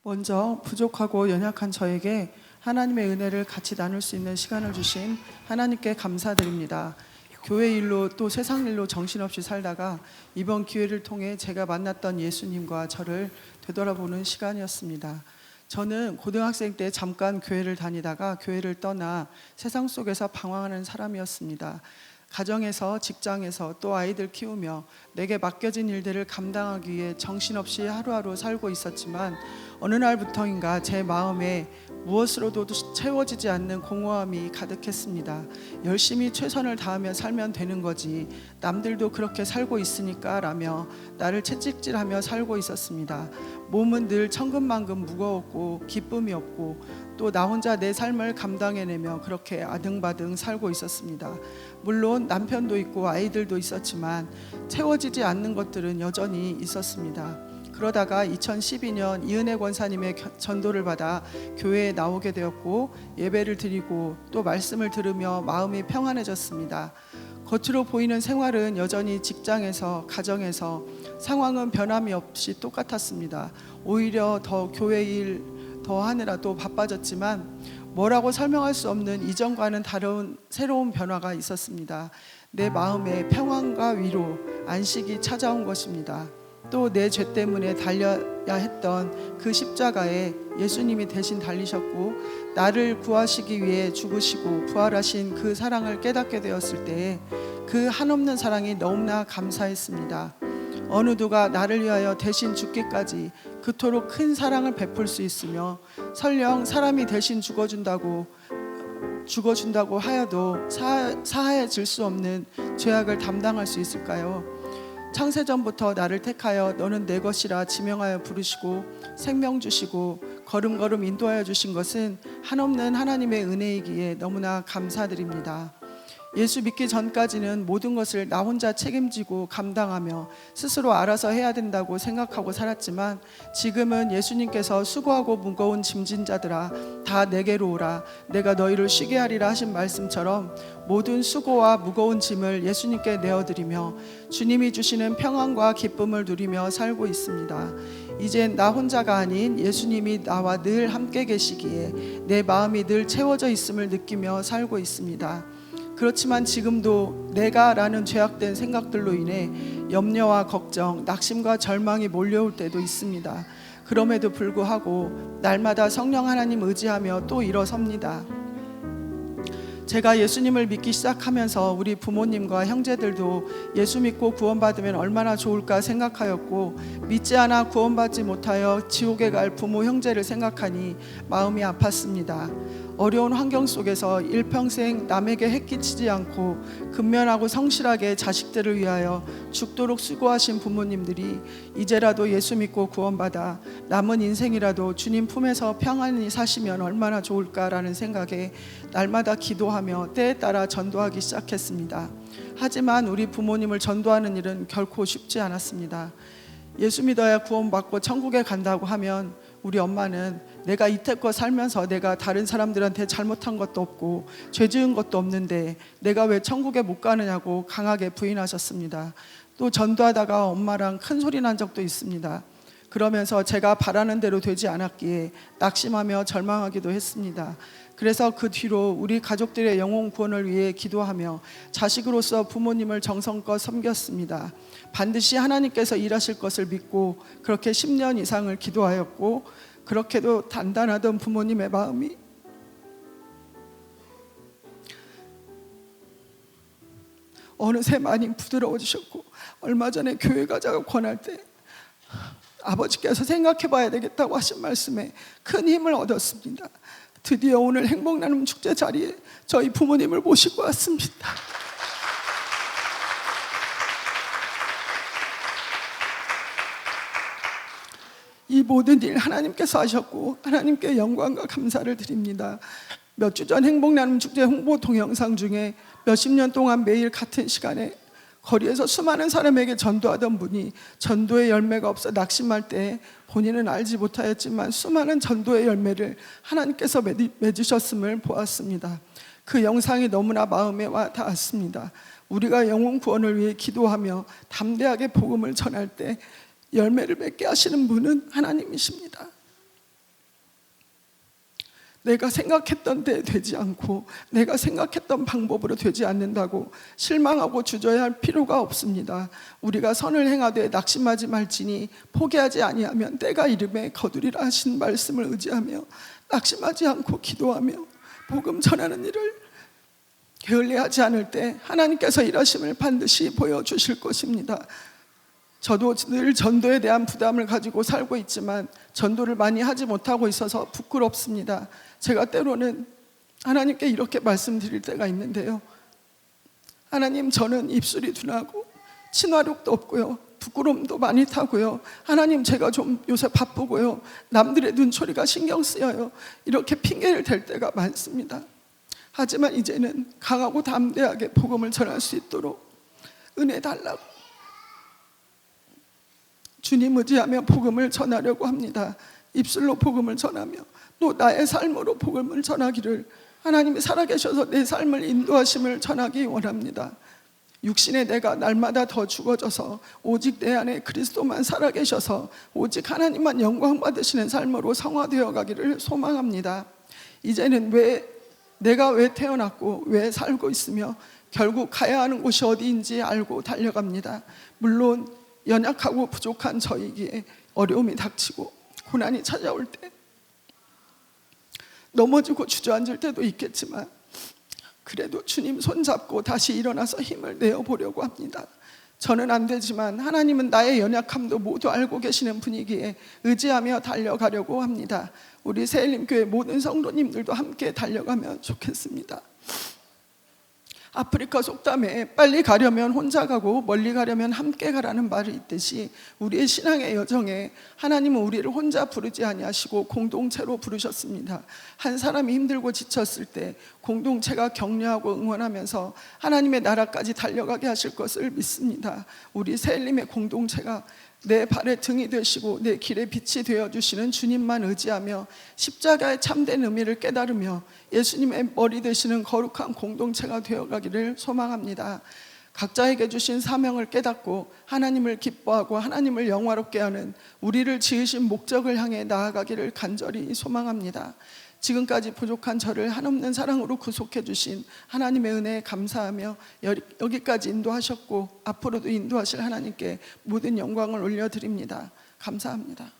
먼저 부족하고 연약한 저에게 하나님의 은혜를 같이 나눌 수 있는 시간을 주신 하나님께 감사드립니다. 교회 일로 또 세상 일로 정신없이 살다가 이번 기회를 통해 제가 만났던 예수님과 저를 되돌아보는 시간이었습니다. 저는 고등학생 때 잠깐 교회를 다니다가 교회를 떠나 세상 속에서 방황하는 사람이었습니다. 가정에서, 직장에서, 또 아이들 키우며 내게 맡겨진 일들을 감당하기 위해 정신없이 하루하루 살고 있었지만 어느 날부터인가 제 마음에 무엇으로도 채워지지 않는 공허함이 가득했습니다. 열심히 최선을 다하며 살면 되는 거지, 남들도 그렇게 살고 있으니까 라며 나를 채찍질하며 살고 있었습니다. 몸은 늘 천근만근 무거웠고 기쁨이 없고 또 나 혼자 내 삶을 감당해내며 그렇게 아등바등 살고 있었습니다. 물론 남편도 있고 아이들도 있었지만 채워지지 않는 것들은 여전히 있었습니다. 그러다가 2012년 이은혜 권사님의 전도를 받아 교회에 나오게 되었고 예배를 드리고 또 말씀을 들으며 마음이 평안해졌습니다. 겉으로 보이는 생활은 여전히 직장에서, 가정에서 상황은 변함이 없이 똑같았습니다. 오히려 더 교회 일 더 하느라도 바빠졌지만 뭐라고 설명할 수 없는 이전과는 다른 새로운 변화가 있었습니다. 내 마음에 평안과 위로, 안식이 찾아온 것입니다. 또 내 죄 때문에 달려야 했던 그 십자가에 예수님이 대신 달리셨고 나를 구하시기 위해 죽으시고 부활하신 그 사랑을 깨닫게 되었을 때에 그 한없는 사랑이 너무나 감사했습니다. 어느 누가 나를 위하여 대신 죽기까지 그토록 큰 사랑을 베풀 수 있으며 설령 사람이 대신 죽어준다고 하여도 사하해질 수 없는 죄악을 담당할 수 있을까요? 창세전부터 나를 택하여 너는 내 것이라 지명하여 부르시고 생명 주시고 걸음걸음 인도하여 주신 것은 한없는 하나님의 은혜이기에 너무나 감사드립니다. 예수 믿기 전까지는 모든 것을 나 혼자 책임지고 감당하며 스스로 알아서 해야 된다고 생각하고 살았지만 지금은 예수님께서 수고하고 무거운 짐진 자들아 다 내게로 오라 내가 너희를 쉬게 하리라 하신 말씀처럼 모든 수고와 무거운 짐을 예수님께 내어드리며 주님이 주시는 평안과 기쁨을 누리며 살고 있습니다. 이젠 나 혼자가 아닌 예수님이 나와 늘 함께 계시기에 내 마음이 늘 채워져 있음을 느끼며 살고 있습니다. 그렇지만 지금도 내가라는 죄악된 생각들로 인해 염려와 걱정, 낙심과 절망이 몰려올 때도 있습니다. 그럼에도 불구하고 날마다 성령 하나님 의지하며 또 일어섭니다. 제가 예수님을 믿기 시작하면서 우리 부모님과 형제들도 예수 믿고 구원받으면 얼마나 좋을까 생각하였고 믿지 않아 구원받지 못하여 지옥에 갈 부모 형제를 생각하니 마음이 아팠습니다. 어려운 환경 속에서 일평생 남에게 해끼치지 않고 근면하고 성실하게 자식들을 위하여 죽도록 수고하신 부모님들이 이제라도 예수 믿고 구원받아 남은 인생이라도 주님 품에서 평안히 사시면 얼마나 좋을까라는 생각에 날마다 기도하며 때에 따라 전도하기 시작했습니다. 하지만 우리 부모님을 전도하는 일은 결코 쉽지 않았습니다. 예수 믿어야 구원받고 천국에 간다고 하면 우리 엄마는 내가 이태껏 살면서 내가 다른 사람들한테 잘못한 것도 없고 죄 지은 것도 없는데 내가 왜 천국에 못 가느냐고 강하게 부인하셨습니다. 또 전도하다가 엄마랑 큰 소리 난 적도 있습니다. 그러면서 제가 바라는 대로 되지 않았기에 낙심하며 절망하기도 했습니다. 그래서 그 뒤로 우리 가족들의 영혼 구원을 위해 기도하며 자식으로서 부모님을 정성껏 섬겼습니다. 반드시 하나님께서 일하실 것을 믿고 그렇게 10년 이상을 기도하였고 그렇게도 단단하던 부모님의 마음이 어느새 많이 부드러워지셨고 얼마 전에 교회 가자고 권할 때 아버지께서 생각해봐야 되겠다고 하신 말씀에 큰 힘을 얻었습니다. 드디어 오늘 행복나눔 축제 자리에 저희 부모님을 모시고 왔습니다. 이 모든 일 하나님께서 하셨고 하나님께 영광과 감사를 드립니다. 몇 주 전 행복나눔 축제 홍보 동영상 중에 몇십 년 동안 매일 같은 시간에 거리에서 수많은 사람에게 전도하던 분이 전도의 열매가 없어 낙심할 때 본인은 알지 못하였지만 수많은 전도의 열매를 하나님께서 맺으셨음을 보았습니다. 그 영상이 너무나 마음에 와 닿았습니다. 우리가 영혼 구원을 위해 기도하며 담대하게 복음을 전할 때 열매를 맺게 하시는 분은 하나님이십니다. 내가 생각했던 데 되지 않고 내가 생각했던 방법으로 되지 않는다고 실망하고 주저해할 필요가 없습니다. 우리가 선을 행하되 낙심하지 말지니 포기하지 아니하면 때가 이름에 거두리라 하신 말씀을 의지하며 낙심하지 않고 기도하며 복음 전하는 일을 게을리하지 않을 때 하나님께서 일하심을 반드시 보여주실 것입니다. 저도 늘 전도에 대한 부담을 가지고 살고 있지만 전도를 많이 하지 못하고 있어서 부끄럽습니다. 제가 때로는 하나님께 이렇게 말씀드릴 때가 있는데요. 하나님, 저는 입술이 둔하고 친화력도 없고요, 부끄러움도 많이 타고요, 하나님 제가 좀 요새 바쁘고요, 남들의 눈초리가 신경 쓰여요, 이렇게 핑계를 댈 때가 많습니다. 하지만 이제는 강하고 담대하게 복음을 전할 수 있도록 은혜 달라고 주님 의지하며 복음을 전하려고 합니다. 입술로 복음을 전하며 또 나의 삶으로 복음을 전하기를, 하나님이 살아계셔서 내 삶을 인도하심을 전하기 원합니다. 육신의 내가 날마다 더 죽어져서 오직 내 안에 그리스도만 살아계셔서 오직 하나님만 영광 받으시는 삶으로 성화되어 가기를 소망합니다. 이제는 내가 왜 태어났고 왜 살고 있으며 결국 가야 하는 곳이 어디인지 알고 달려갑니다. 물론 연약하고 부족한 저에게 어려움이 닥치고 고난이 찾아올 때 넘어지고 주저앉을 때도 있겠지만 그래도 주님 손잡고 다시 일어나서 힘을 내어보려고 합니다. 저는 안 되지만 하나님은 나의 연약함도 모두 알고 계시는 분이기에 의지하며 달려가려고 합니다. 우리 새일림교회 모든 성도님들도 함께 달려가면 좋겠습니다. 아프리카 속담에 빨리 가려면 혼자 가고 멀리 가려면 함께 가라는 말이 있듯이 우리의 신앙의 여정에 하나님은 우리를 혼자 부르지 아니하시고 공동체로 부르셨습니다. 한 사람이 힘들고 지쳤을 때 공동체가 격려하고 응원하면서 하나님의 나라까지 달려가게 하실 것을 믿습니다. 우리 새일림의 공동체가 내 발의 등이 되시고 내 길의 빛이 되어주시는 주님만 의지하며 십자가의 참된 의미를 깨달으며 예수님의 머리 되시는 거룩한 공동체가 되어가기를 소망합니다. 각자에게 주신 사명을 깨닫고 하나님을 기뻐하고 하나님을 영화롭게 하는 우리를 지으신 목적을 향해 나아가기를 간절히 소망합니다. 지금까지 부족한 저를 한없는 사랑으로 구속해 주신 하나님의 은혜에 감사하며 여기까지 인도하셨고 앞으로도 인도하실 하나님께 모든 영광을 올려드립니다. 감사합니다.